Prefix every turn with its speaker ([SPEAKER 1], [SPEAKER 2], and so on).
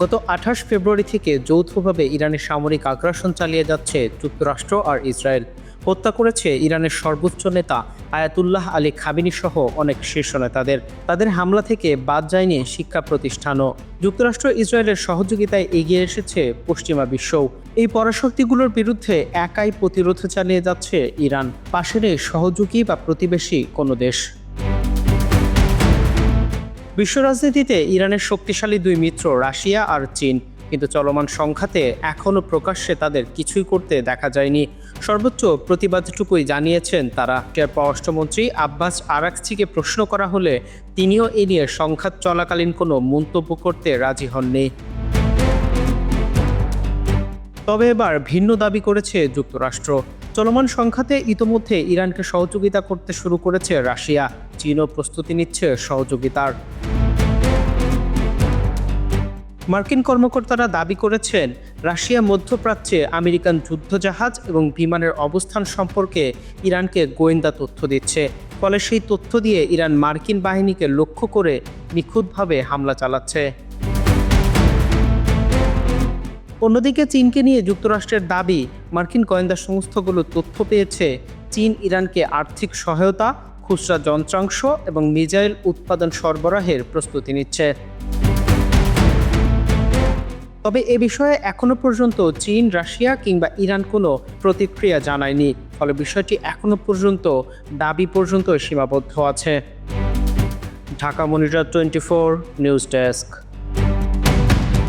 [SPEAKER 1] গত ২৮ ফেব্রুয়ারি থেকে যৌথভাবে ইরানের সামরিক আগ্রাসন চালিয়ে যাচ্ছে যুক্তরাষ্ট্র আর ইসরায়েল। হত্যা করেছে ইরানের সর্বোচ্চ নেতা আয়াতুল্লাহ আলী খামেনি সহ অনেক শীর্ষ নেতাদের। তাদের হামলা থেকে বাদ যায়নি শিক্ষা প্রতিষ্ঠানও। যুক্তরাষ্ট্র ইসরায়েলের সহযোগিতায় এগিয়ে এসেছে পশ্চিমা বিশ্বও। এই পরাশক্তিগুলোর বিরুদ্ধে একাই প্রতিরোধ চালিয়ে যাচ্ছে ইরান। পাশে নেই সহযোগী বা প্রতিবেশী কোনো দেশ। বিশ্ব রাজনীতিতে ইরানের শক্তিশালী দুই মিত্র রাশিয়া আর চীন, কিন্তু চলমান সংঘাতে এখনও প্রকাশ্যে তাদের কিছুই করতে দেখা যায়নি। সর্বোচ্চ প্রতিবাদটুকুই জানিয়েছেন তারা। পররাষ্ট্রমন্ত্রী আব্বাস আরাকচিকে প্রশ্ন করা হলে তিনিও এ নিয়ে সংঘাত চলাকালীন কোনো মন্তব্য করতে রাজি হননি। তবে এবার ভিন্ন দাবি করেছে যুক্তরাষ্ট্র। চলমান সংঘাতে ইতোমধ্যে ইরানকে সহযোগিতা করতে শুরু করেছে রাশিয়া। চীনও প্রস্তুতি নিচ্ছে সহযোগিতার। মার্কিন কর্মকর্তারা দাবি করেছেন, রাশিয়া মধ্যপ্রাচ্যে আমেরিকান যুদ্ধজাহাজ এবং বিমানের অবস্থান সম্পর্কে ইরানকে গোয়েন্দা তথ্য দিচ্ছে। ফলে সেই তথ্য দিয়ে ইরান মার্কিন বাহিনীকে লক্ষ্য করে নিখুঁতভাবে হামলা চালাচ্ছে। অন্যদিকে চীনকে নিয়ে যুক্তরাষ্ট্রের দাবি, মার্কিন গোয়েন্দা সংস্থাগুলো তথ্য পেয়েছে চীন ইরানকে আর্থিক সহায়তা, খুচরা যন্ত্রাংশ এবং মিসাইল উৎপাদন সরবরাহের প্রস্তুতি নিচ্ছে। তবে এ বিষয়ে এখনো পর্যন্ত চীন, রাশিয়া কিংবা ইরান কোনো প্রতিক্রিয়া জানায়নি। ফলে বিষয়টি এখনো পর্যন্ত দাবি পর্যন্ত সীমাবদ্ধ আছে। Dhaka monitor 24 news desk.